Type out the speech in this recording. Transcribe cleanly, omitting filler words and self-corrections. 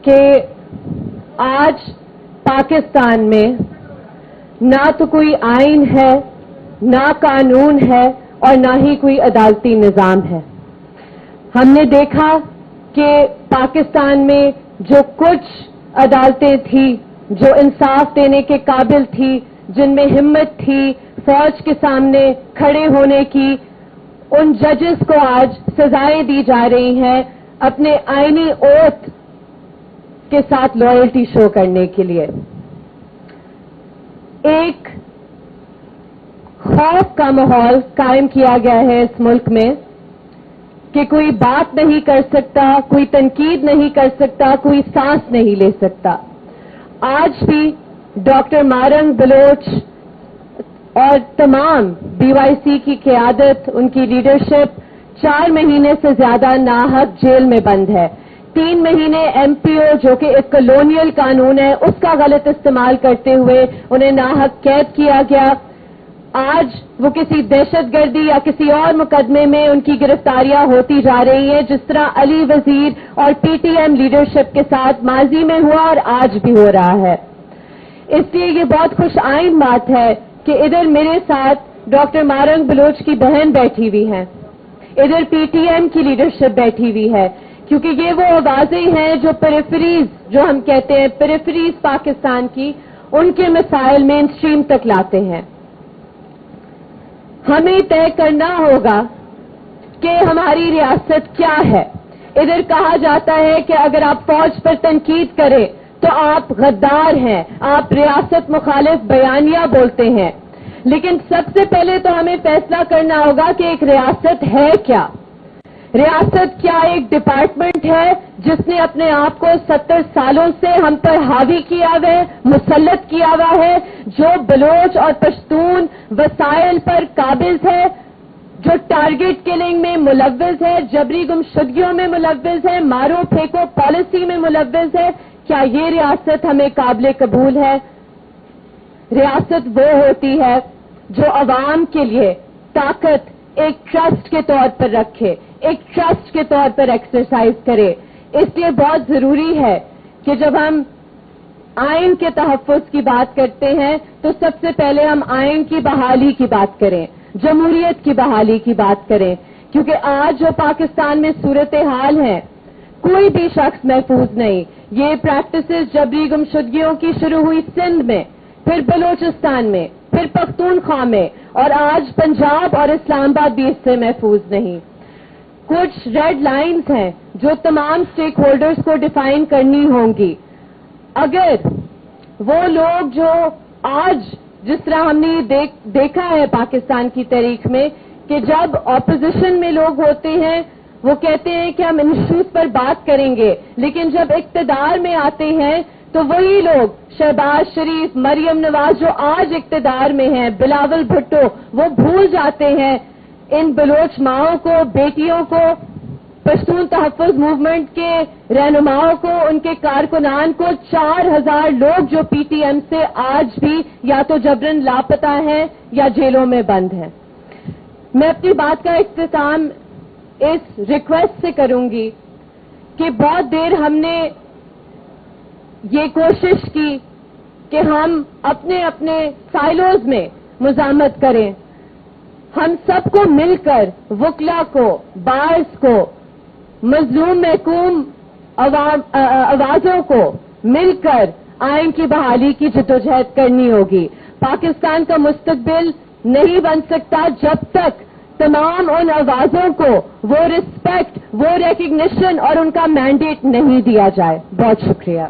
کہ آج پاکستان میں نہ تو کوئی آئین ہے، نہ قانون ہے اور نہ ہی کوئی عدالتی نظام ہے۔ ہم نے دیکھا کہ پاکستان میں جو کچھ عدالتیں تھیں جو انصاف دینے کے قابل تھی، جن میں ہمت تھی فوج کے سامنے کھڑے ہونے کی، ان ججز کو آج سزائیں دی جا رہی ہیں اپنے آئینی اوتھ کے ساتھ لائلٹی شو کرنے کے لیے۔ ایک خوف کا ماحول قائم کیا گیا ہے اس ملک میں کہ کوئی بات نہیں کر سکتا، کوئی تنقید نہیں کر سکتا، کوئی سانس نہیں لے سکتا۔ آج بھی ڈاکٹر مارنگ بلوچ اور تمام بی وائی سی کی قیادت، ان کی لیڈرشپ 4 مہینے سے زیادہ ناحق جیل میں بند ہے۔ 3 مہینے ایم پی او جو کہ ایک کالونیل قانون ہے اس کا غلط استعمال کرتے ہوئے انہیں ناحق قید کیا گیا۔ آج وہ کسی دہشت گردی یا کسی اور مقدمے میں ان کی گرفتاریاں ہوتی جا رہی ہیں، جس طرح علی وزیر اور پی ٹی ایم لیڈرشپ کے ساتھ ماضی میں ہوا اور آج بھی ہو رہا ہے۔ اس لیے یہ بہت خوش آئند بات ہے کہ ادھر میرے ساتھ ڈاکٹر مارنگ بلوچ کی بہن بیٹھی ہوئی ہیں، ادھر پی ٹی ایم کی لیڈرشپ بیٹھی ہوئی ہے، کیونکہ یہ وہ آوازیں ہیں جو پیریفریز، جو ہم کہتے ہیں پیریفریز پاکستان کی، ان کے مسائل مین اسٹریم تک لاتے ہیں۔ ہمیں طے کرنا ہوگا کہ ہماری ریاست کیا ہے۔ ادھر کہا جاتا ہے کہ اگر آپ فوج پر تنقید کریں تو آپ غدار ہیں، آپ ریاست مخالف بیانیہ بولتے ہیں، لیکن سب سے پہلے تو ہمیں فیصلہ کرنا ہوگا کہ ایک ریاست ہے کیا۔ ریاست کیا ایک ڈپارٹمنٹ ہے جس نے اپنے آپ کو 70 سالوں سے ہم پر حاوی کیا ہوا ہے، مسلط کیا ہوا ہے، جو بلوچ اور پشتون وسائل پر قابض ہے، جو ٹارگٹ کلنگ میں ملوث ہے، جبری گمشدگیوں میں ملوث ہے، مارو پھینکو پالیسی میں ملوث ہے؟ کیا یہ ریاست ہمیں قابل قبول ہے؟ ریاست وہ ہوتی ہے جو عوام کے لیے طاقت ایک ٹرسٹ کے طور پر رکھے، ایک ٹرسٹ کے طور پر ایکسرسائز کرے۔ اس لیے بہت ضروری ہے کہ جب ہم آئین کے تحفظ کی بات کرتے ہیں تو سب سے پہلے ہم آئین کی بحالی کی بات کریں، جمہوریت کی بحالی کی بات کریں، کیونکہ آج جو پاکستان میں صورتحال ہے کوئی بھی شخص محفوظ نہیں۔ یہ پریکٹسز جبری گمشدگیوں کی شروع ہوئی سندھ میں، پھر بلوچستان میں، پھر پختونخوا میں، اور آج پنجاب اور اسلام آباد بھی اس سے محفوظ نہیں۔ کچھ ریڈ لائنز ہیں جو تمام سٹیک ہولڈرز کو ڈیفائن کرنی ہوں گی۔ اگر وہ لوگ جو آج جس طرح ہم نے دیکھا ہے پاکستان کی تاریخ میں کہ جب اپوزیشن میں لوگ ہوتے ہیں وہ کہتے ہیں کہ ہم ان ایشوز پر بات کریں گے، لیکن جب اقتدار میں آتے ہیں تو وہی لوگ شہباز شریف، مریم نواز جو آج اقتدار میں ہیں، بلاول بھٹو، وہ بھول جاتے ہیں ان بلوچ ماؤں کو، بیٹیوں کو، پشتون تحفظ موومنٹ کے رہنماؤں کو، ان کے کارکنان کو، 4000 لوگ جو پی ٹی ایم سے آج بھی یا تو جبرن لاپتہ ہیں یا جیلوں میں بند ہیں۔ میں اپنی بات کا اختتام اس ریکویسٹ سے کروں گی کہ بہت دیر ہم نے یہ کوشش کی کہ ہم اپنے اپنے سائلوز میں مزاحمت کریں، ہم سب کو مل کر وکلا کو، بارز کو، مظلوم محکوم آوازوں کو مل کر آئین کی بحالی کی جدوجہد کرنی ہوگی۔ پاکستان کا مستقبل نہیں بن سکتا جب تک تمام ان آوازوں کو وہ رسپیکٹ، وہ ریکگنیشن اور ان کا مینڈیٹ نہیں دیا جائے۔ بہت شکریہ۔